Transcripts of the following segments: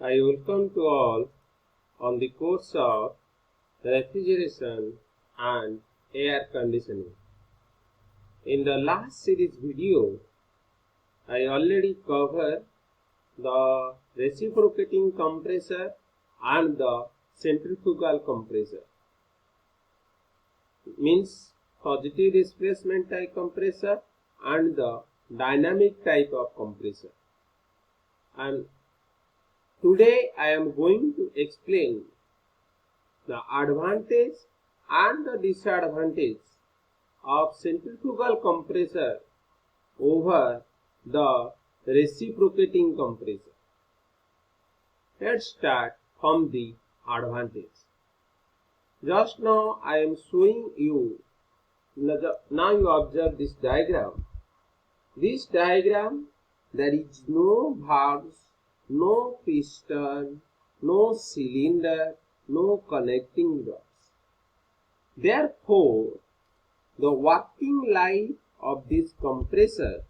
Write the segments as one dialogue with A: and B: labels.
A: I welcome to all on the course of refrigeration and air conditioning. In the last series video, I already covered the reciprocating compressor and the centrifugal compressor. Means positive displacement type compressor and the dynamic type of compressor. And today I am going to explain the advantage and the disadvantage of centrifugal compressor over the reciprocating compressor. Let's start from the advantage. Just now I am showing you, now you observe this diagram. This diagram, there is no valves, no piston, no cylinder, no connecting rods. Therefore, the working life of this compressor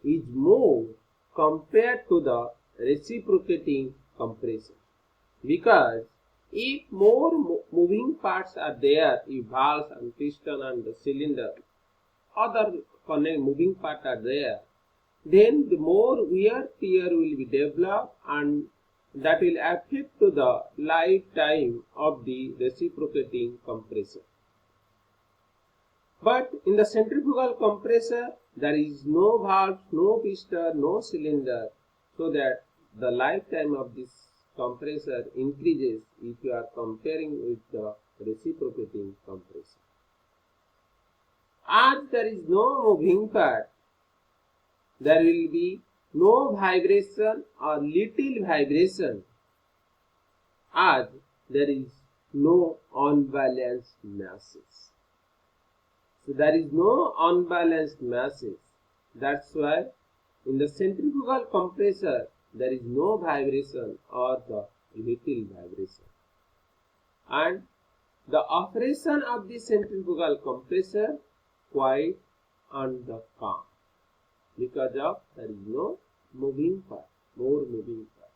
A: is more compared to the reciprocating compressor, because if more moving parts are there, if valves and piston and the cylinder, other moving parts are there, then the more wear tear will be developed, and that will affect to the lifetime of the reciprocating compressor. But in the centrifugal compressor, there is no valve, no piston, no cylinder, so that the lifetime of this compressor increases if you are comparing with the reciprocating compressor. As there is no moving part, there will be no vibration or little vibration, as there is no unbalanced masses. So there is no unbalanced masses. That's why in the centrifugal compressor there is no vibration or the little vibration. And the operation of the centrifugal compressor quiet and the calm, because of there is no moving part, more moving part.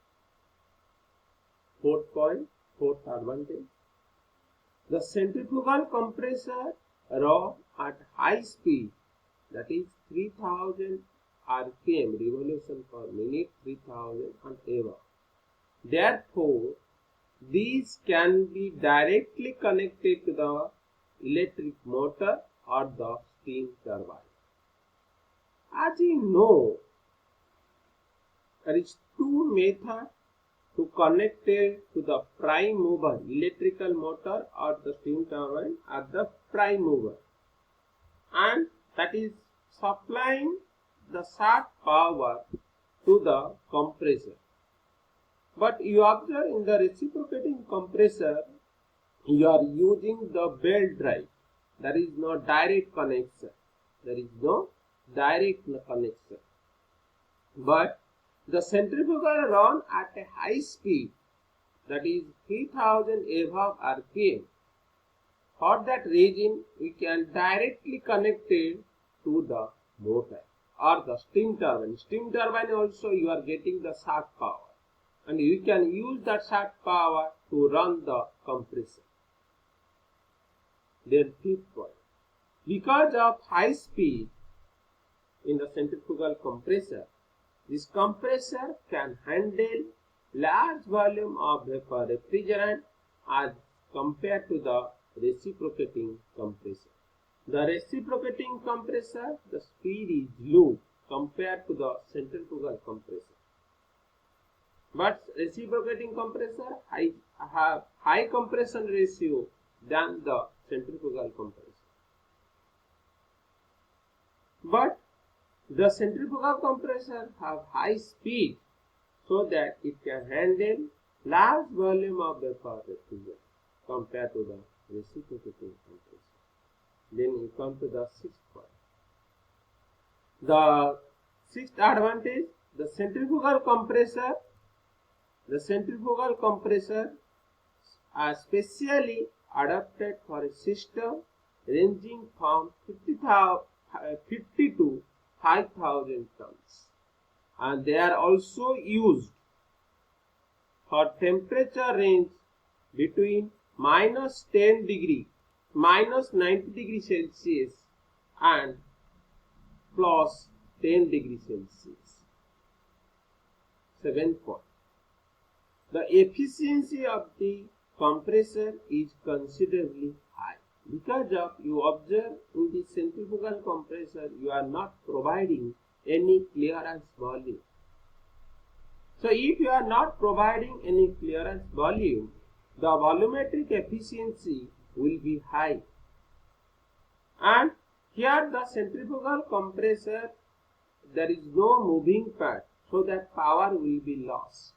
A: Fourth point, fourth advantage. The centrifugal compressor run at high speed, that is 3000 rpm, revolution per minute, 3000 and above. Therefore, these can be directly connected to the electric motor or the steam turbine. As you know, there is two methods to connect it to the prime mover, electrical motor or the steam turbine or the prime mover, and that is supplying the shaft power to the compressor. But you observe in the reciprocating compressor, you are using the belt drive. There is no direct connection. But the centrifugal run at a high speed, that is 3000 above rpm. For that reason, we can directly connect it to the motor or the steam turbine. Steam turbine also you are getting the shaft power, and you can use that shaft power to run the compressor. Then fifth point, because of high speed in the centrifugal compressor, this compressor can handle large volume of vapor refrigerant as compared to the reciprocating compressor. The reciprocating compressor, the speed is low compared to the centrifugal compressor. But reciprocating compressor have high compression ratio than the centrifugal compressor. But the centrifugal compressor have high speed, so that it can handle large volume of vapor refrigerant compared to the reciprocating compressor. Then you come to the sixth point. The sixth advantage, the centrifugal compressor are specially adapted for a system ranging from 50 to 5,000 tons. and they are also used for temperature range between -10 degree, -90 degree Celsius and +10 degree Celsius. 7th point. The efficiency of the compressor is considerably high. Because of you observe in the centrifugal compressor, you are not providing any clearance volume. So if you are not providing any clearance volume, the volumetric efficiency will be high. And here the centrifugal compressor, there is no moving part, so that power will be lost.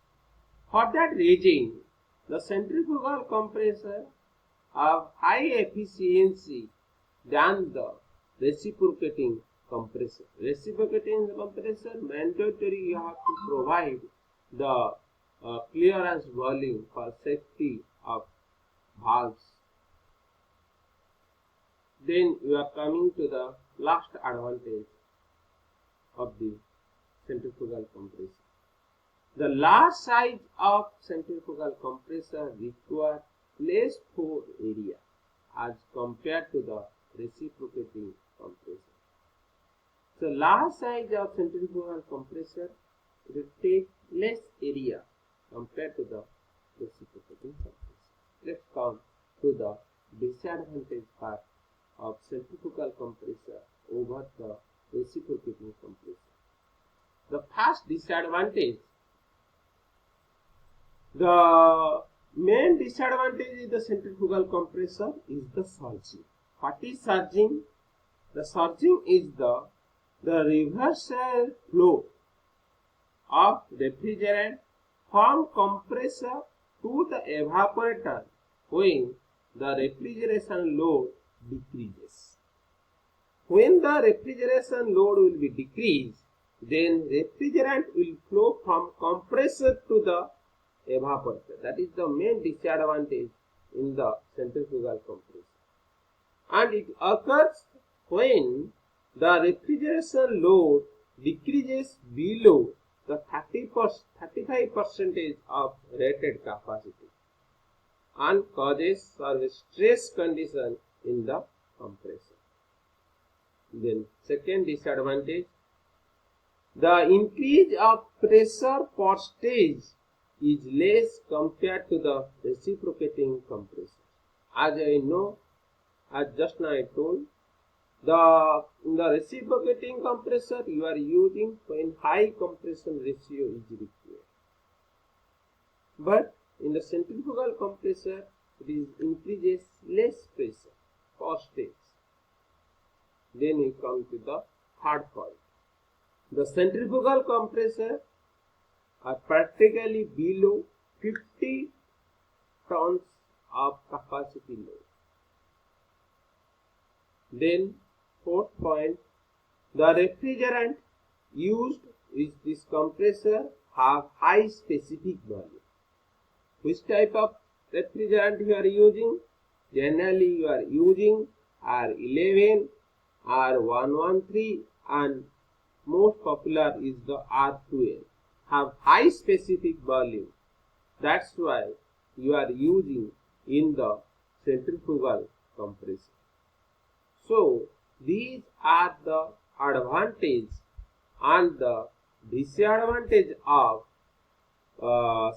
A: For that reason, the centrifugal compressor have high efficiency than the reciprocating compressor. Reciprocating compressor, mandatory you have to provide the clearance volume for safety of valves. Then you are coming to the last advantage of the centrifugal compressor. The large size of centrifugal compressor requires less pore area as compared to the reciprocating compressor. So large size of centrifugal compressor will take less area compared to the reciprocating compressor. Let's come to the disadvantage part of centrifugal compressor over the reciprocating compressor. The first disadvantage, the main disadvantage in the centrifugal compressor is the surging. What is surging? The surging is the reversal flow of refrigerant from compressor to the evaporator when the refrigeration load decreases. When the refrigeration load will be decreased, then refrigerant will flow from compressor to the evaporator. That is the main disadvantage in the centrifugal compressor. And it occurs when the refrigeration load decreases below the 35% of rated capacity and causes a stress condition in the compressor. Then second disadvantage, the increase of pressure per stage is less compared to the reciprocating compressor. As just now I told, in the reciprocating compressor you are using when high compression ratio is required. But in the centrifugal compressor, it increases less pressure per stage. Then we come to the third point. The centrifugal compressor are practically below 50 tons of capacity load. Then fourth point, the refrigerant used with this compressor have high specific value. Which type of refrigerant you are using? Generally you are using R11, R113 and most popular is the R12. Have high specific volume. That's why you are using in the centrifugal compressor. So these are the advantage and the disadvantage of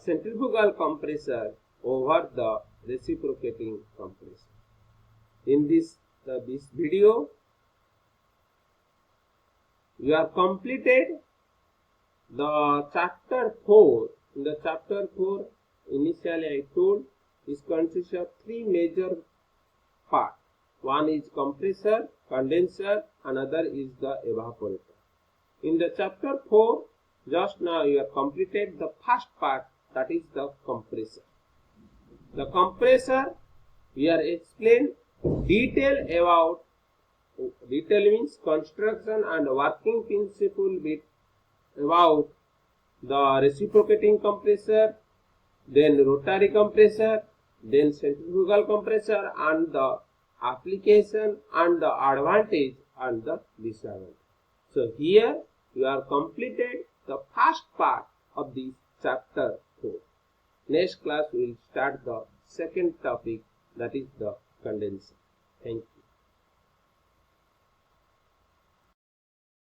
A: centrifugal compressor over the reciprocating compressor. In this video, we have completed the chapter 4. In the chapter 4, initially I told, is consists of three major parts. One is compressor, condenser, another is the evaporator. In the chapter 4, just now you have completed the first part, that is the compressor. The compressor, we are explained detail means construction and working principle about the reciprocating compressor, then rotary compressor, then centrifugal compressor, and the application and the advantage and the disadvantage. So here you are completed the first part of this chapter 4. Next class we will start the second topic, that is the condenser. Thank you.